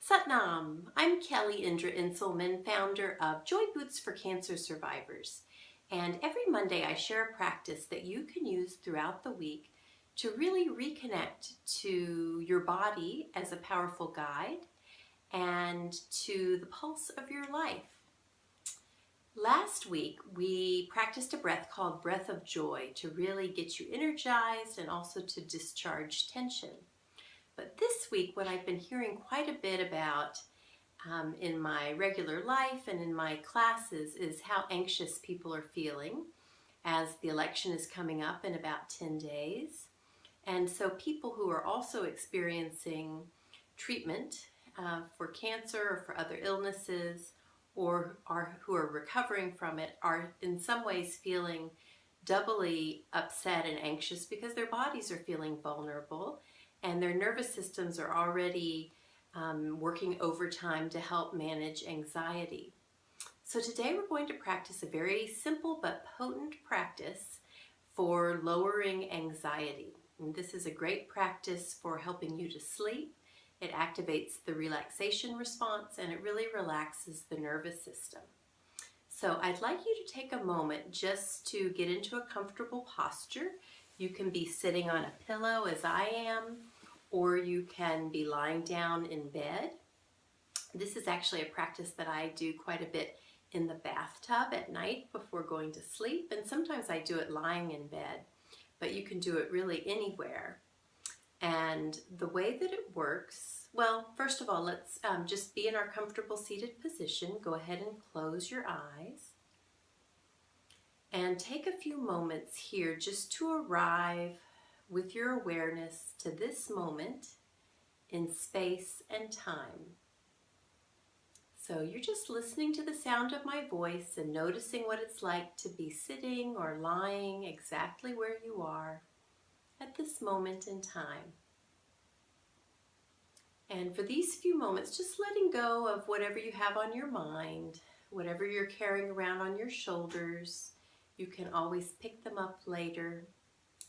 Satnam. I'm Kelly Indra Inselman, founder of Joy Boots for Cancer Survivors. And every Monday I share a practice that you can use throughout the week to really reconnect to your body as a powerful guide and to the pulse of your life. Last week we practiced a breath called Breath of Joy to really get you energized and also to discharge tension. But this week, what I've been hearing quite a bit about in my regular life and in my classes is how anxious people are feeling as the election is coming up in about 10 days. And so people who are also experiencing treatment for cancer or for other illnesses or who are recovering from it are in some ways feeling doubly upset and anxious because their bodies are feeling vulnerable and their nervous systems are already working overtime to help manage anxiety. So today we're going to practice a very simple but potent practice for lowering anxiety. And this is a great practice for helping you to sleep. It activates the relaxation response and it really relaxes the nervous system. So I'd like you to take a moment just to get into a comfortable posture. You can be sitting on a pillow as I am, or you can be lying down in bed. This is actually a practice that I do quite a bit in the bathtub at night before going to sleep, and sometimes I do it lying in bed, but you can do it really anywhere. And the way that it works, well, first of all, let's just be in our comfortable seated position. Go ahead and close your eyes. And take a few moments here just to arrive with your awareness to this moment in space and time. So you're just listening to the sound of my voice and noticing what it's like to be sitting or lying exactly where you are at this moment in time. And for these few moments, just letting go of whatever you have on your mind, whatever you're carrying around on your shoulders. You can always pick them up later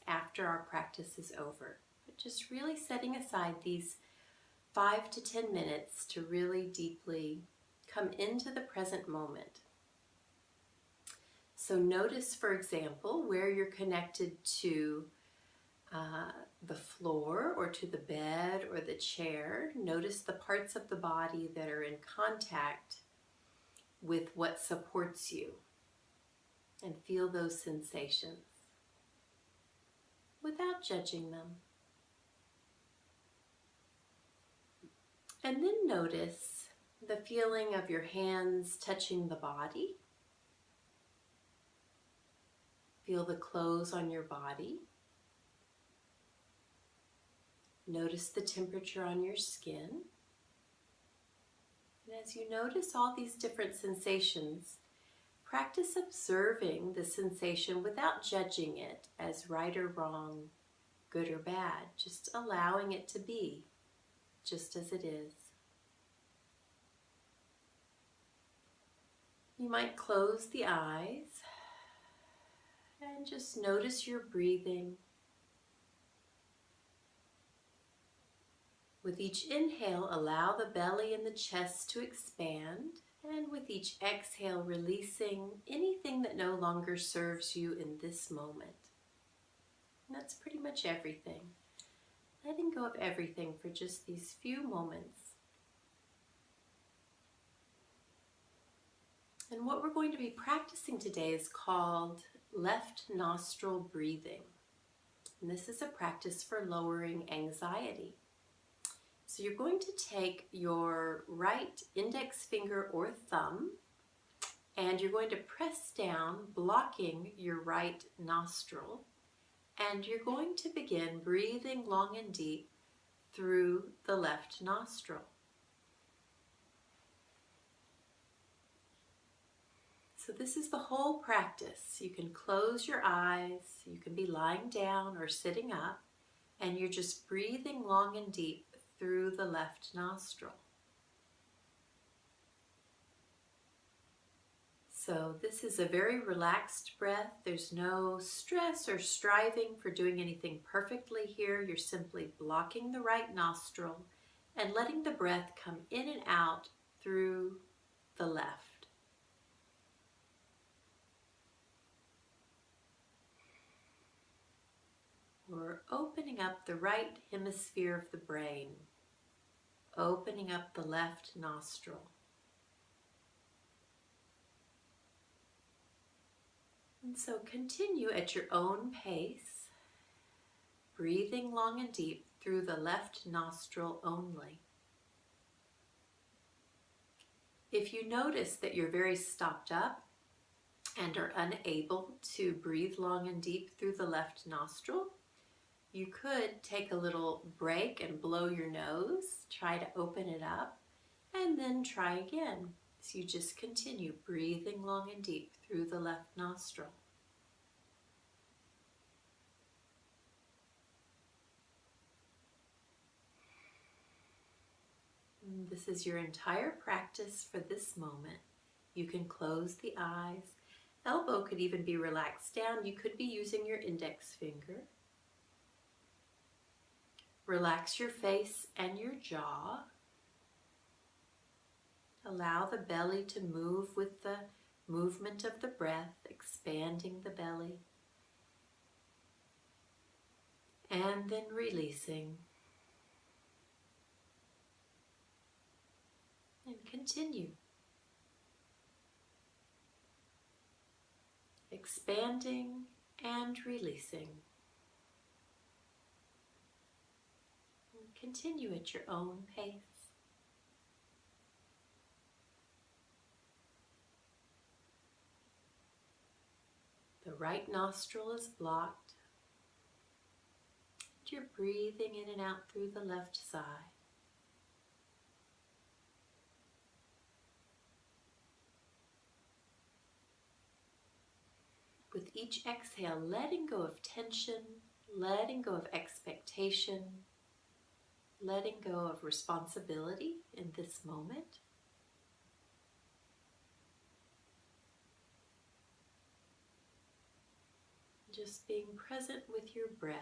after our practice is over. But just really setting aside these 5 to 10 minutes to really deeply come into the present moment. So notice, for example, where you're connected to the floor or to the bed or the chair. Notice the parts of the body that are in contact with what supports you. And feel those sensations without judging them. And then notice the feeling of your hands touching the body. Feel the clothes on your body. Notice the temperature on your skin. And as you notice all these different sensations, practice observing the sensation without judging it as right or wrong, good or bad, just allowing it to be just as it is. You might close the eyes and just notice your breathing. With each inhale, allow the belly and the chest to expand. And with each exhale, releasing anything that no longer serves you in this moment. And that's pretty much everything. Letting go of everything for just these few moments. And what we're going to be practicing today is called left nostril breathing. And this is a practice for lowering anxiety. So you're going to take your right index finger or thumb and you're going to press down, blocking your right nostril, and you're going to begin breathing long and deep through the left nostril. So this is the whole practice. You can close your eyes, you can be lying down or sitting up, and you're just breathing long and deep through the left nostril. So this is a very relaxed breath. There's no stress or striving for doing anything perfectly here. You're simply blocking the right nostril and letting the breath come in and out through the left. We're opening up the right hemisphere of the brain, opening up the left nostril. And so continue at your own pace, breathing long and deep through the left nostril only. If you notice that you're very stopped up and are unable to breathe long and deep through the left nostril, you could take a little break and blow your nose, try to open it up, and then try again. So you just continue breathing long and deep through the left nostril. And this is your entire practice for this moment. You can close the eyes. Elbow could even be relaxed down. You could be using your index finger. Relax your face and your jaw. Allow the belly to move with the movement of the breath, expanding the belly. And then releasing. And continue. Expanding and releasing. And continue at your own pace. The right nostril is blocked. You're breathing in and out through the left side. With each exhale, letting go of tension, letting go of expectation, letting go of responsibility in this moment. Just being present with your breath.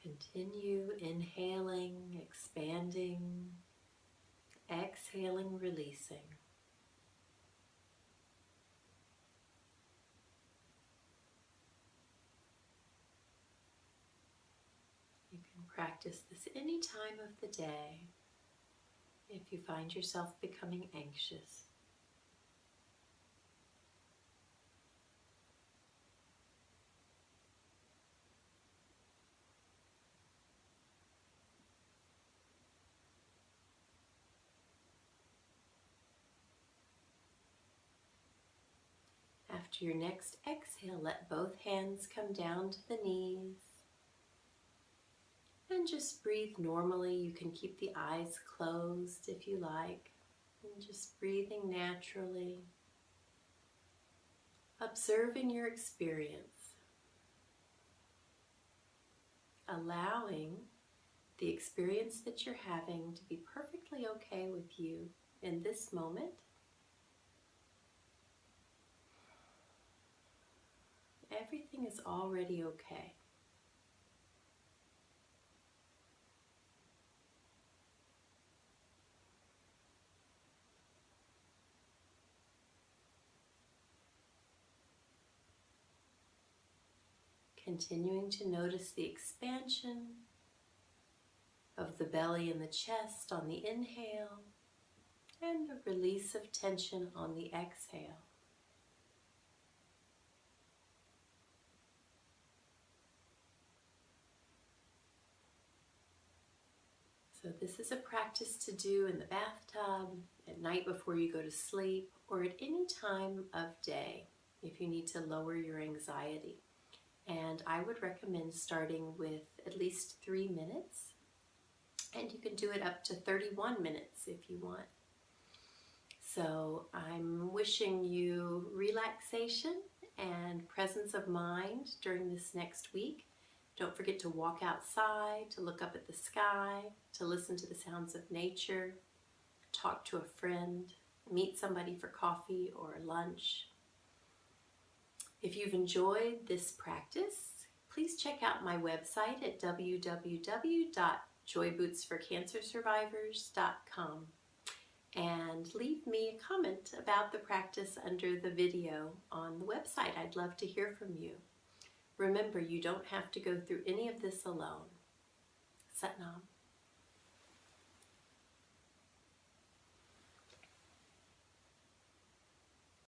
Continue inhaling, expanding, exhaling, releasing. You can practice this any time of the day if you find yourself becoming anxious. After your next exhale, let both hands come down to the knees. And just breathe normally. You can keep the eyes closed if you like. And just breathing naturally. Observing your experience. Allowing the experience that you're having to be perfectly okay with you in this moment. Everything is already okay. Continuing to notice the expansion of the belly and the chest on the inhale and the release of tension on the exhale. So this is a practice to do in the bathtub, at night before you go to sleep, or at any time of day if you need to lower your anxiety. And I would recommend starting with at least 3 minutes, and you can do it up to 31 minutes if you want. So I'm wishing you relaxation and presence of mind during this next week. Don't forget to walk outside, to look up at the sky, to listen to the sounds of nature, talk to a friend, meet somebody for coffee or lunch. If you've enjoyed this practice, please check out my website at www.joybootsforcancersurvivors.com and leave me a comment about the practice under the video on the website. I'd love to hear from you. Remember, you don't have to go through any of this alone. Sat Nam.